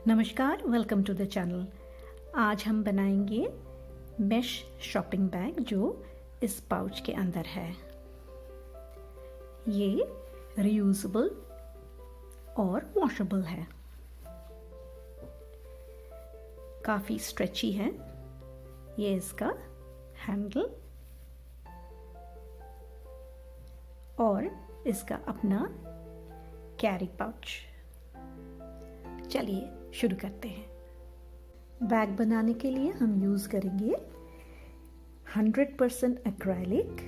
नमस्कार, welcome to the channel. आज हम बनाएंगे मैश शॉपिंग बैग जो इस पाउच के अंदर है। ये रीयूजेबल और वॉशेबल है, काफ़ी स्ट्रेची है। ये इसका हैंडल और इसका अपना कैरी पाउच। चलिए शुरू करते हैं। बैग बनाने के लिए हम यूज़ करेंगे 100% एक्रेलिक,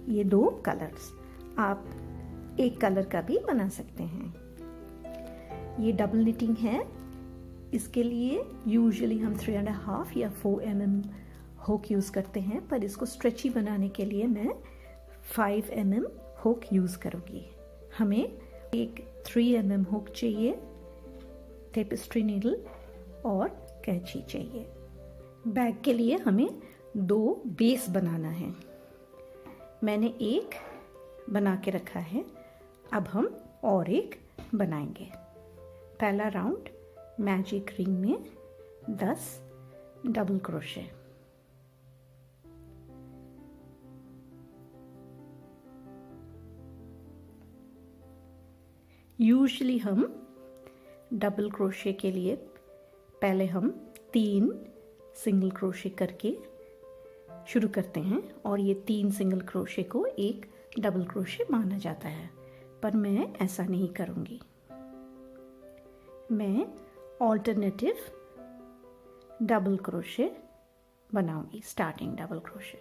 ये 2 कलर्स। आप एक कलर का भी बना सकते हैं। ये डबल निटिंग है, इसके लिए यूजुअली हम 3.5 या 4 mm हुक यूज़ करते हैं, पर इसको स्ट्रेची बनाने के लिए मैं 5 mm हुक यूज़ करूँगी। हमें एक 3 mm हुक चाहिए, टेपेस्ट्री नीडल और कैंची चाहिए। बैग के लिए हमें 2 बेस बनाना है। मैंने एक बना के रखा है, अब हम और एक बनाएंगे। पहला राउंड मैजिक रिंग में 10 डबल क्रोशे। यूजुअली हम डबल क्रोशे के लिए पहले हम 3 सिंगल क्रोशे करके शुरू करते हैं और ये 3 सिंगल क्रोशे को एक डबल क्रोशे माना जाता है, पर मैं ऐसा नहीं करूँगी। मैं ऑल्टरनेटिव डबल क्रोशे बनाऊँगी, स्टार्टिंग डबल क्रोशे।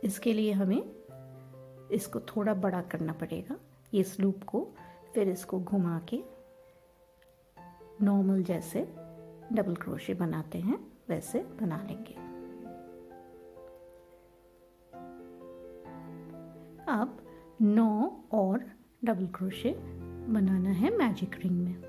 इसके लिए हमें इसको थोड़ा बड़ा करना पड़ेगा, ये इस लूप को, फिर इसको घुमा के नॉर्मल जैसे डबल क्रोशे बनाते हैं वैसे बना लेंगे। अब 9 और डबल क्रोशे बनाना है मैजिक रिंग में।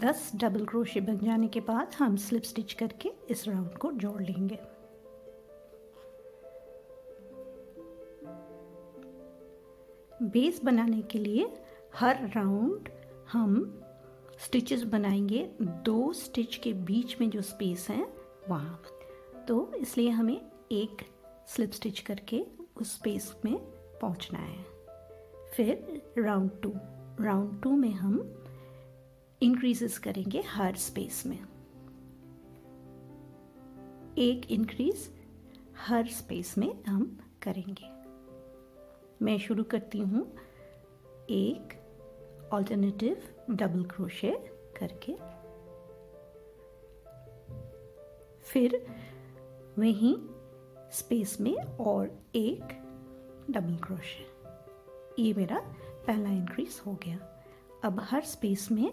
दस डबल क्रोशे बन जाने के बाद हम स्लिप स्टिच करके इस राउंड को जोड़ लेंगे। बेस बनाने के लिए हर राउंड हम स्टिचेस बनाएंगे 2 स्टिच के बीच में जो स्पेस है वहाँ, तो इसलिए हमें एक स्लिप स्टिच करके उस स्पेस में पहुँचना है। फिर राउंड 2 में हम इंक्रीजेस करेंगे हर स्पेस में, एक इंक्रीज हर स्पेस में हम करेंगे। मैं शुरू करती हूँ एक ऑल्टरनेटिव डबल क्रोशे करके, फिर वहीं स्पेस में और एक डबल क्रोशे। ये मेरा पहला इंक्रीज हो गया। अब हर स्पेस में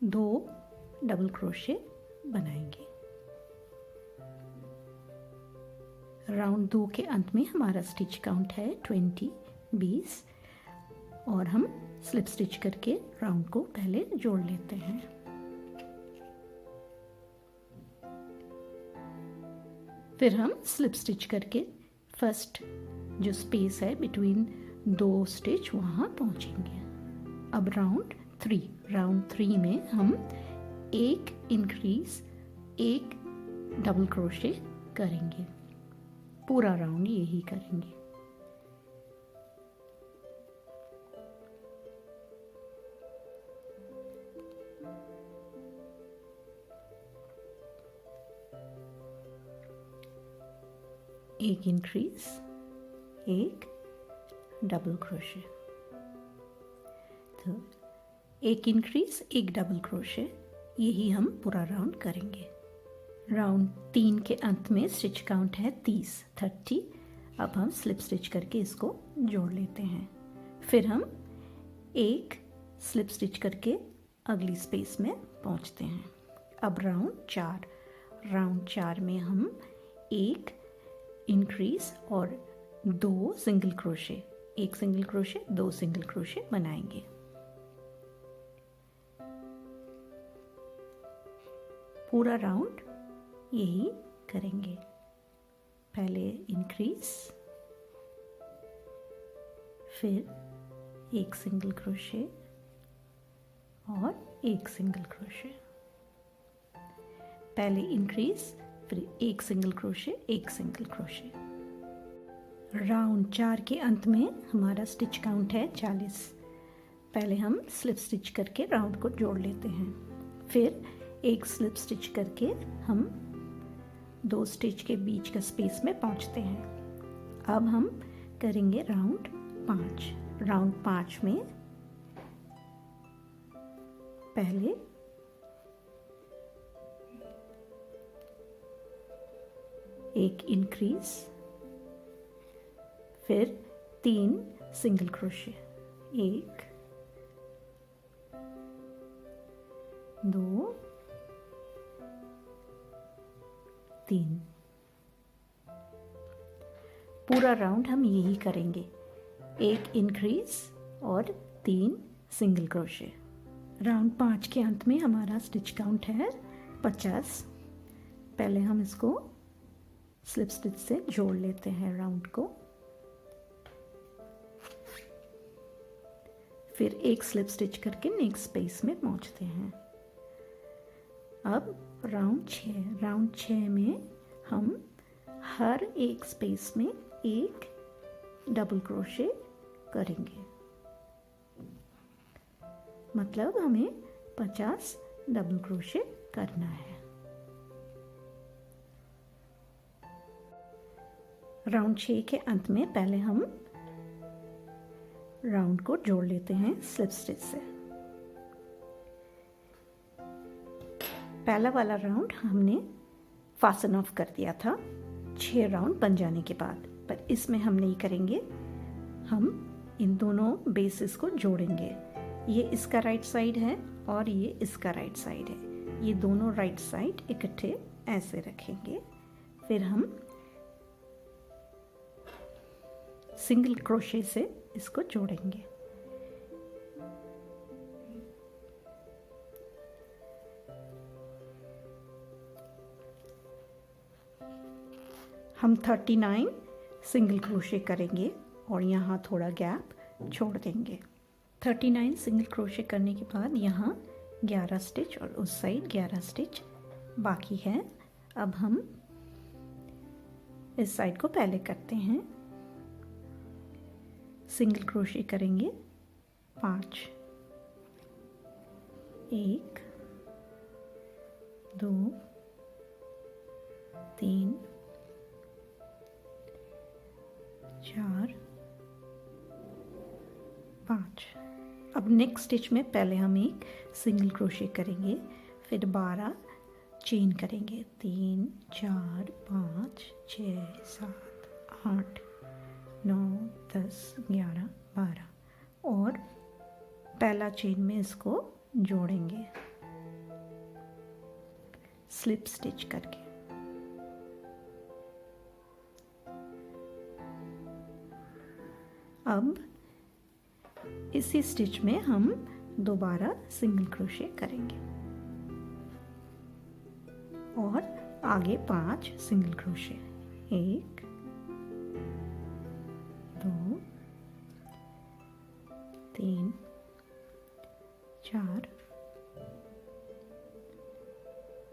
2 डबल क्रोशे बनाएंगे। राउंड 2 के अंत में हमारा स्टिच काउंट है 20 और हम स्लिप स्टिच करके राउंड को पहले जोड़ लेते हैं। फिर हम स्लिप स्टिच करके फर्स्ट जो स्पेस है बिटवीन 2 स्टिच वहां पहुंचेंगे। अब राउंड 3 में हम एक इंक्रीज एक डबल क्रोशे करेंगे। पूरा राउंड यही करेंगे। एक इंक्रीज एक डबल क्रोशे, तो एक इंक्रीज एक डबल क्रोशे, यही हम पूरा राउंड करेंगे। राउंड 3 के अंत में स्टिच काउंट है 30। अब हम स्लिप स्टिच करके इसको जोड़ लेते हैं। फिर हम एक स्लिप स्टिच करके अगली स्पेस में पहुंचते हैं। अब राउंड 4 में हम एक इंक्रीज और 2 सिंगल क्रोशे, एक सिंगल क्रोशे 2 सिंगल क्रोशे बनाएंगे। पूरा राउंड यही करेंगे। पहले इंक्रीज, फिर एक सिंगल क्रोशे और एक सिंगल क्रोशे। पहले इंक्रीज, फिर एक सिंगल क्रोशे, एक सिंगल क्रोशे। राउंड 4 के अंत में हमारा स्टिच काउंट है 40। पहले हम स्लिप स्टिच करके राउंड को जोड़ लेते हैं। फिर एक स्लिप स्टिच करके हम 2 स्टिच के बीच का स्पेस में पहुंचते हैं। अब हम करेंगे राउंड 5। राउंड 5 में पहले एक इंक्रीज, फिर 3 सिंगल क्रोशे, 1 2 3। पूरा राउंड हम यही करेंगे, एक इंक्रीज और 3 सिंगल क्रोशे। राउंड 5 के अंत में हमारा स्टिच काउंट है 50। पहले हम इसको स्लिप स्टिच से जोड़ लेते हैं राउंड को, फिर एक स्लिप स्टिच करके नेक्स्ट स्पेस में पहुंचते हैं। अब राउंड 6 में हम हर एक स्पेस में एक डबल क्रोशे करेंगे, मतलब हमें 50 डबल क्रोशे करना है। राउंड 6 के अंत में पहले हम राउंड को जोड़ लेते हैं स्लिप स्टिच से। पहला वाला राउंड हमने फासन ऑफ कर दिया था 6 राउंड बन जाने के बाद, पर इसमें हम नहीं करेंगे। हम इन दोनों बेसिस को जोड़ेंगे। ये इसका राइट साइड है और ये इसका राइट साइड है। ये दोनों राइट साइड इकट्ठे ऐसे रखेंगे, फिर हम सिंगल क्रोशे से इसको जोड़ेंगे। हम 39 सिंगल क्रोशे करेंगे और यहाँ थोड़ा गैप छोड़ देंगे। 39 सिंगल क्रोशे करने के बाद यहाँ 11 स्टिच और उस साइड 11 स्टिच बाकी है। अब हम इस साइड को पहले करते हैं। सिंगल क्रोशे करेंगे 5, 1 2 3 4 5। अब नेक्स्ट स्टिच में पहले हम एक सिंगल क्रोशे करेंगे, फिर 12 चेन करेंगे, 3 4 5 6 7 8 9 10 11 12 और पहला चेन में इसको जोड़ेंगे स्लिप स्टिच करके। अब इसी स्टिच में हम दोबारा सिंगल क्रोशे करेंगे और आगे 5 सिंगल क्रोशे, 1 2 3 4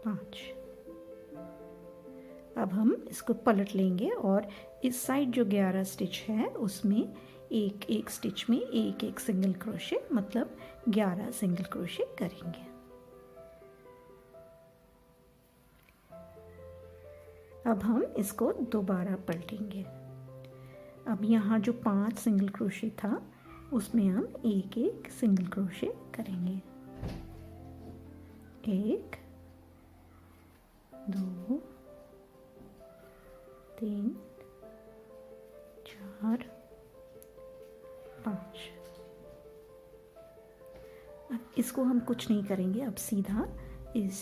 5। अब हम इसको पलट लेंगे और इस साइड जो 11 स्टिच है उसमें एक एक स्टिच में एक एक सिंगल क्रोशे, मतलब 11 सिंगल क्रोशे करेंगे। अब हम इसको दोबारा पलटेंगे। अब यहाँ जो 5 सिंगल क्रोशे था उसमें हम एक एक सिंगल क्रोशे करेंगे, 1 2 3 4 5। अब इसको हम कुछ नहीं करेंगे, अब सीधा इस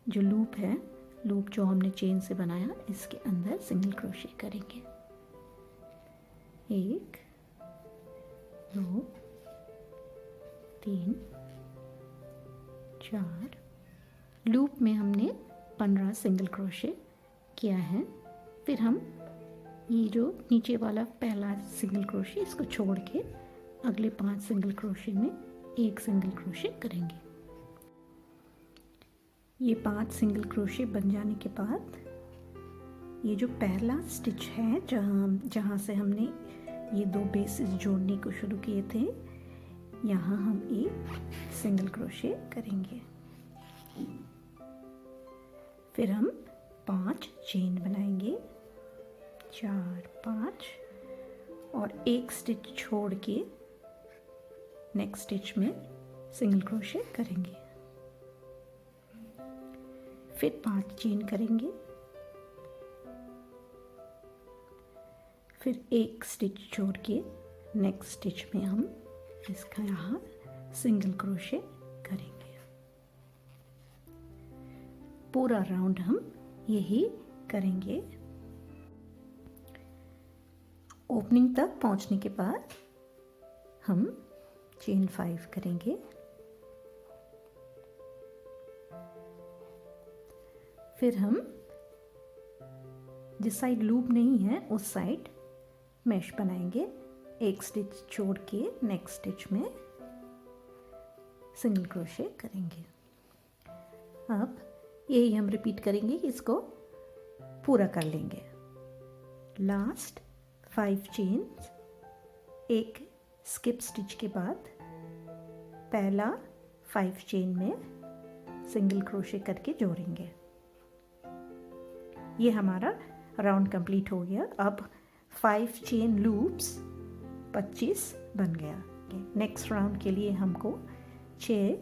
जो लूप है, लूप जो हमने चेन से बनाया, इसके अंदर सिंगल क्रोशे करेंगे, 1 2 3 4। लूप में हमने 15 सिंगल क्रोशे किया है। फिर हम ये जो नीचे वाला पहला सिंगल क्रोशे इसको छोड़ के अगले 5 सिंगल क्रोशे में एक सिंगल क्रोशे करेंगे। ये 5 सिंगल क्रोशे बन जाने के बाद ये जो पहला स्टिच है जहाँ से हमने ये 2 बेसिस जोड़ने को शुरू किए थे, यहाँ हम एक सिंगल क्रोशे करेंगे। फिर हम 5 चेन बनाएंगे, 4 5 और एक स्टिच छोड़ के नेक्स्ट स्टिच में सिंगल क्रोशे करेंगे। फिर 5 चेन करेंगे, फिर एक स्टिच छोड़ के नेक्स्ट स्टिच में हम इसका यहाँ सिंगल क्रोशे करेंगे। पूरा राउंड हम यही करेंगे। ओपनिंग तक पहुंचने के बाद हम चेन 5 करेंगे। फिर हम जिस साइड लूप नहीं है उस साइड मैश बनाएंगे, एक स्टिच छोड़ के नेक्स्ट स्टिच में सिंगल क्रोशे करेंगे। अब यही हम रिपीट करेंगे, इसको पूरा कर लेंगे। लास्ट 5 चेन्स, एक स्किप स्टिच के बाद पहला 5 चेन में सिंगल क्रोशे करके जोड़ेंगे। ये हमारा राउंड कंप्लीट हो गया। अब 5 चेन लूप्स 25 बन गया। नेक्स्ट राउंड के लिए हमको 6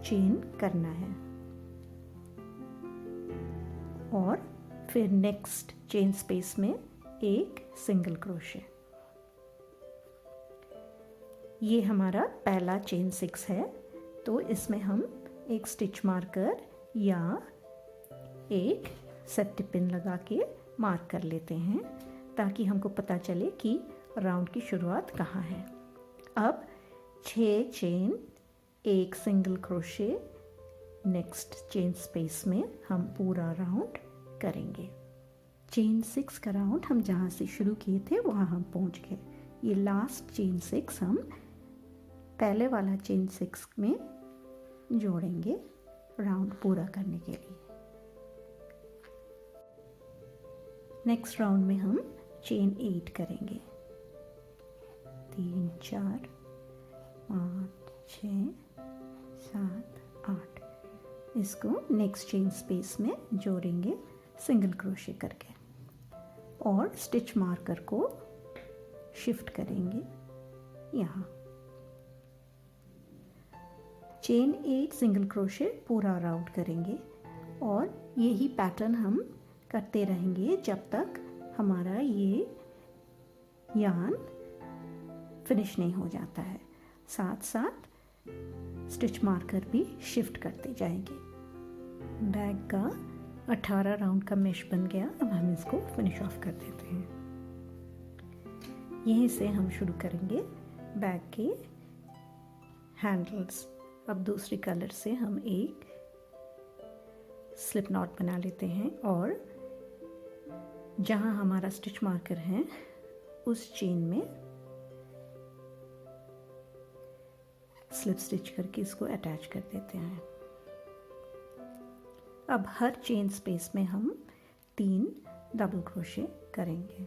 चेन करना है और फिर नेक्स्ट चेन स्पेस में एक सिंगल क्रोशे। ये हमारा पहला चेन 6 है, तो इसमें हम एक स्टिच मार्कर या एक सेफ्टी पिन लगा के मार्क कर लेते हैं ताकि हमको पता चले कि राउंड की शुरुआत कहाँ है। अब 6 चेन, एक single crochet, next chain space में हम पूरा राउंड करेंगे। चेन 6 का राउंड हम जहाँ से शुरू किए थे वहाँ हम पहुँच गए। ये लास्ट चेन 6 हम पहले वाला चेन 6 में जोड़ेंगे राउंड पूरा करने के लिए। नेक्स्ट राउंड में हम चेन 8 करेंगे। 3 4 5 6 7 8 इसको नेक्स्ट चेन स्पेस में जोड़ेंगे सिंगल क्रोशे करके और स्टिच मार्कर को शिफ्ट करेंगे यहाँ। चेन 8 सिंगल क्रोशे पूरा राउंड करेंगे और यही पैटर्न हम करते रहेंगे जब तक हमारा ये यार्न फिनिश नहीं हो जाता है। साथ साथ स्टिच मार्कर भी शिफ्ट करते जाएंगे। बैग का 18 राउंड का मैश बन गया। अब हम इसको फिनिश ऑफ कर देते हैं। यहीं से हम शुरू करेंगे बैग के हैंडल्स। अब दूसरे कलर से हम एक स्लिप नॉट बना लेते हैं और जहाँ हमारा स्टिच मार्कर है उस चेन में स्लिप स्टिच करके इसको अटैच कर देते हैं। अब हर चेन स्पेस में हम 3 डबल क्रोशे करेंगे।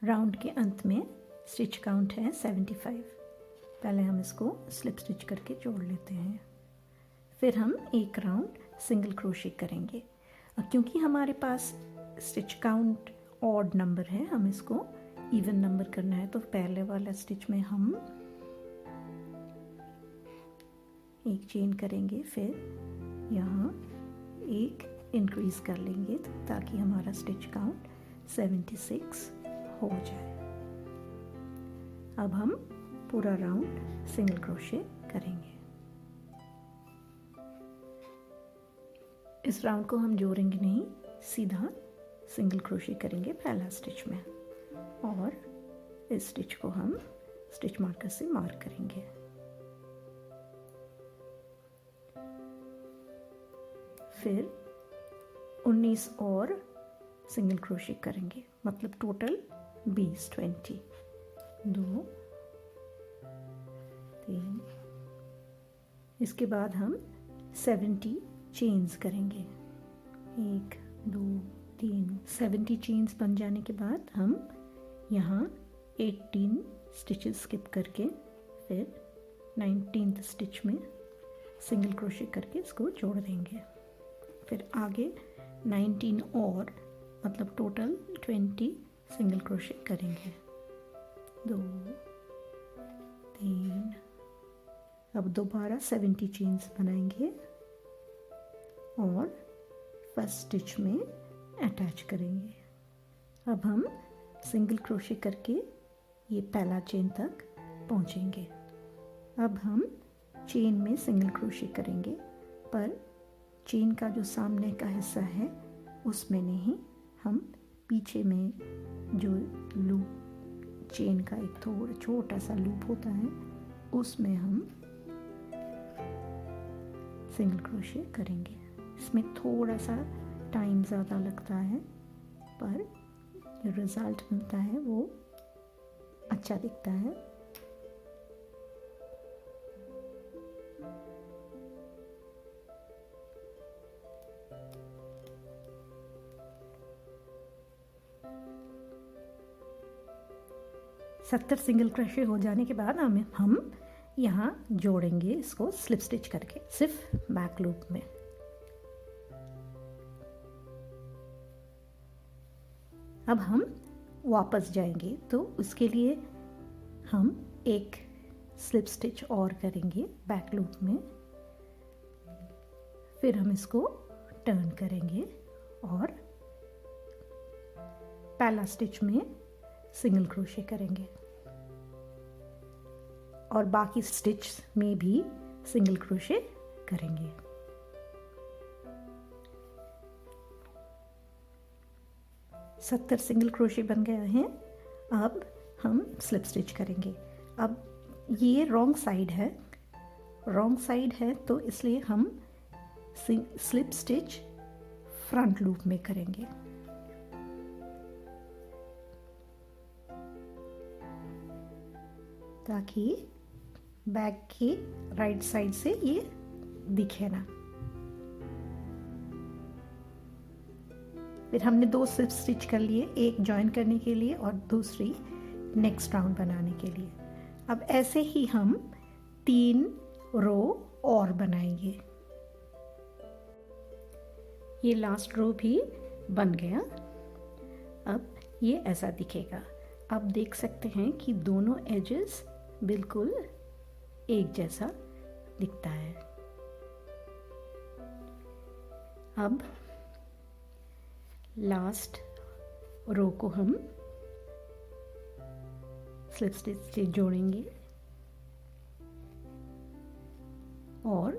राउंड के अंत में स्टिच काउंट है 75। पहले हम इसको स्लिप स्टिच करके जोड़ लेते हैं। फिर हम एक राउंड सिंगल क्रोशे करेंगे। और क्योंकि हमारे पास स्टिच काउंट ऑड नंबर है, हम इसको इवन नंबर करना है, तो पहले वाला स्टिच में हम एक चेन करेंगे, फिर यहाँ एक इंक्रीज कर लेंगे ताकि हमारा स्टिच काउंट 76 हो जाए। अब हम पूरा राउंड सिंगल क्रोशे करेंगे। इस राउंड को हम जोड़ेंगे नहीं, सीधा सिंगल क्रोशे करेंगे पहला स्टिच में, और इस स्टिच को हम स्टिच मार्कर से मार्क करेंगे। फिर 19 और सिंगल क्रोशे करेंगे, मतलब टोटल 20, 20, 2, 3। इसके बाद हम 70 चेन्स करेंगे, 1, 2, 3। 70 चेन्स बन जाने के बाद हम यहाँ 18 स्टिचेस स्किप करके फिर 19th स्टिच में सिंगल क्रोशे करके इसको जोड़ देंगे। फिर आगे 19 और, मतलब टोटल 20 सिंगल क्रोशे करेंगे, 2, 3। अब दोबारा 70 चेन्स बनाएंगे और फर्स्ट स्टिच में अटैच करेंगे। अब हम सिंगल क्रोशे करके ये पहला चेन तक पहुंचेंगे। अब हम चेन में सिंगल क्रोशे करेंगे, पर चेन का जो सामने का हिस्सा है उसमें नहीं, हम पीछे में जो लूप, चेन का एक थोड़ा छोटा सा लूप होता है, उसमें हम सिंगल क्रोशे करेंगे। इसमें थोड़ा सा टाइम ज़्यादा लगता है, पर जो रिज़ल्ट मिलता है वो अच्छा दिखता है। सत्तर सिंगल क्रोशे हो जाने के बाद हम यहाँ जोड़ेंगे इसको स्लिप स्टिच करके, सिर्फ बैक लूप में। अब हम वापस जाएंगे, तो उसके लिए हम एक स्लिप स्टिच और करेंगे बैक लूप में। फिर हम इसको टर्न करेंगे और पहला स्टिच में सिंगल क्रोशे करेंगे और बाकी स्टिच में भी सिंगल क्रोशे करेंगे। सत्तर सिंगल क्रोशे बन गया है। अब हम स्लिप स्टिच करेंगे। अब ये रॉन्ग साइड है, तो इसलिए हम स्लिप स्टिच फ्रंट लूप में करेंगे। ताकि बैक की राइट साइड से ये दिखे ना। फिर हमने 2 स्लिप स्टिच कर लिए, एक जॉइन करने के लिए और दूसरी नेक्स्ट राउंड बनाने के लिए। अब ऐसे ही हम 3 रो और बनाएंगे। ये लास्ट रो भी बन गया। अब ये ऐसा दिखेगा। आप देख सकते हैं कि दोनों एजेस बिल्कुल एक जैसा दिखता है। अब लास्ट रो को हम स्लिप स्टिच से जोड़ेंगे और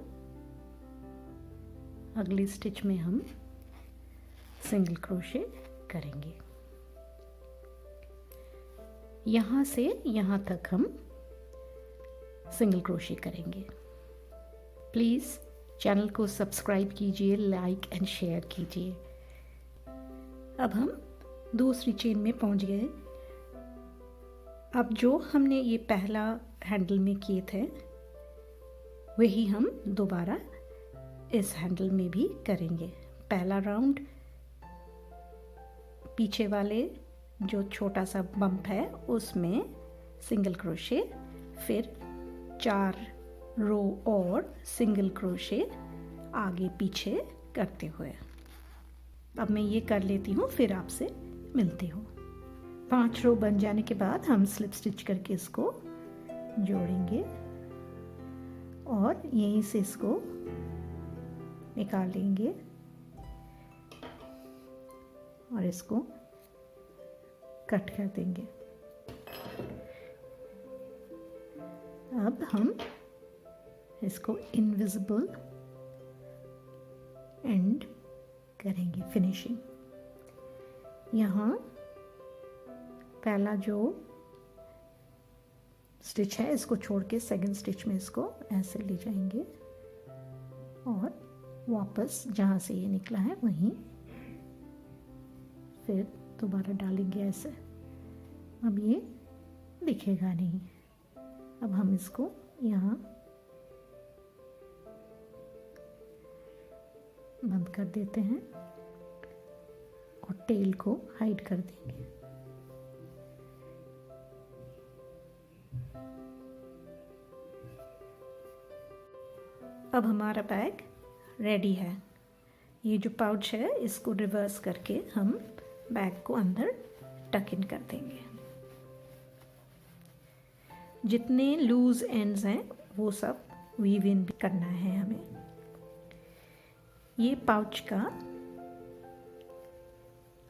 अगली स्टिच में हम सिंगल क्रोशे करेंगे। यहाँ से यहाँ तक हम सिंगल क्रोशे करेंगे। प्लीज़ चैनल को सब्सक्राइब कीजिए, लाइक एंड शेयर कीजिए। अब हम दूसरी चेन में पहुंच गए। अब जो हमने ये पहला हैंडल में किए थे वही हम दोबारा इस हैंडल में भी करेंगे। पहला राउंड पीछे वाले जो छोटा सा बम्प है उसमें सिंगल क्रोशे, फिर 4 रो और सिंगल क्रोशे आगे पीछे करते हुए। अब मैं ये कर लेती हूँ, फिर आपसे मिलती हूँ। 5 रो बन जाने के बाद हम स्लिप स्टिच करके इसको जोड़ेंगे और यहीं से इसको निकाल लेंगे और इसको कट कर देंगे। अब हम इसको इनविजिबल एंड करेंगे फिनिशिंग। यहाँ पहला जो स्टिच है इसको छोड़ के सेकंड स्टिच में इसको ऐसे ले जाएंगे और वापस जहाँ से ये निकला है वहीं फिर दोबारा डालेंगे ऐसे। अब ये दिखेगा नहीं। अब हम इसको यहाँ बंद कर देते हैं और टेल को हाइड कर देंगे। अब हमारा बैग रेडी है। ये जो पाउच है इसको रिवर्स करके हम बैग को अंदर टक इन कर देंगे। जितने लूज एंड्स हैं वो सब वीव इन करना है हमें। ये पाउच का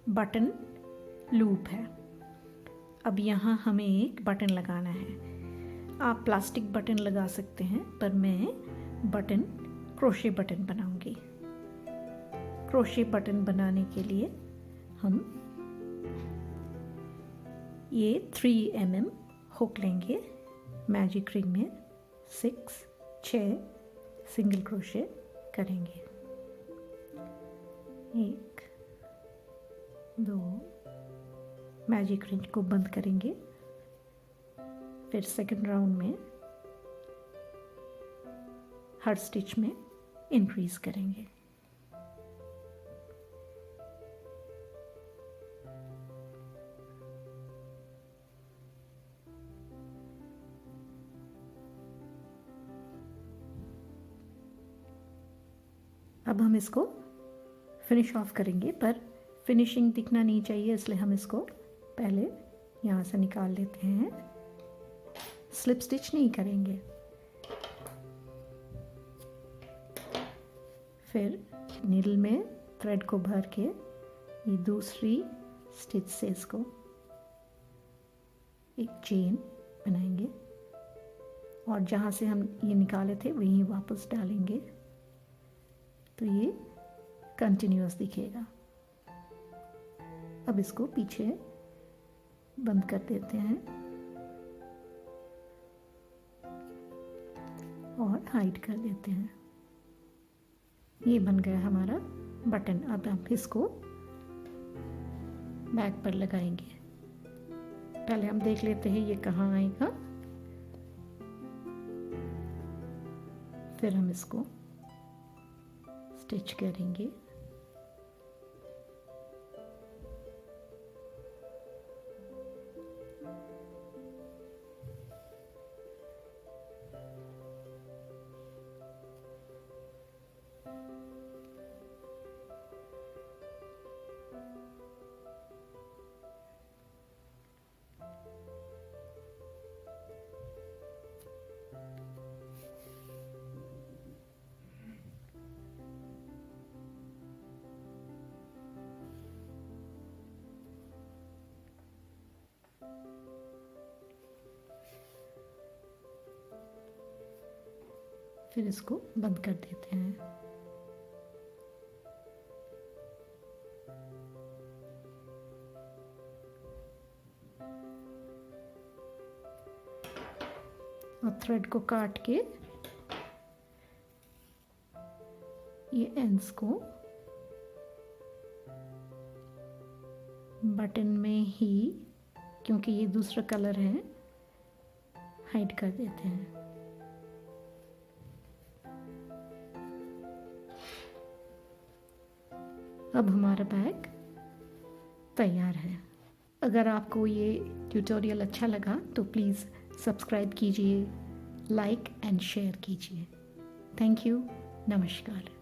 बटन लूप है। अब यहाँ हमें एक बटन लगाना है। आप प्लास्टिक बटन लगा सकते हैं पर मैं बटन क्रोशे बटन बनाऊंगी। क्रोशे बटन बनाने के लिए हम ये 3 mm हुक लेंगे। मैजिक रिंग में 6 सिंगल क्रोशे करेंगे। 1 2 मैजिक रिंग को बंद करेंगे। फिर सेकंड राउंड में हर स्टिच में इंक्रीज करेंगे। अब हम इसको फिनिश ऑफ करेंगे पर फिनिशिंग दिखना नहीं चाहिए इसलिए हम इसको पहले यहाँ से निकाल लेते हैं। स्लिप स्टिच नहीं करेंगे। फिर नीडल में थ्रेड को भर के ये दूसरी स्टिच से इसको एक चेन बनाएंगे और जहाँ से हम ये निकाले थे वहीं वापस डालेंगे तो ये कंटिन्यूअस दिखेगा। अब इसको पीछे बंद कर देते हैं और हाइड कर देते हैं। ये बन गया हमारा बटन। अब हम इसको बैग पर लगाएंगे। पहले हम देख लेते हैं ये कहाँ आएगा, फिर हम इसको स्टिच करेंगे। फिर इसको बंद कर देते हैं। और थ्रेड को काट के ये एंड्स को बटन में ही, क्योंकि ये दूसरा कलर है, हाइड कर देते हैं। अब हमारा बैग तैयार है। अगर आपको ये ट्यूटोरियल अच्छा लगा तो प्लीज़ सब्सक्राइब कीजिए, लाइक एंड शेयर कीजिए। Thank you. नमस्कार।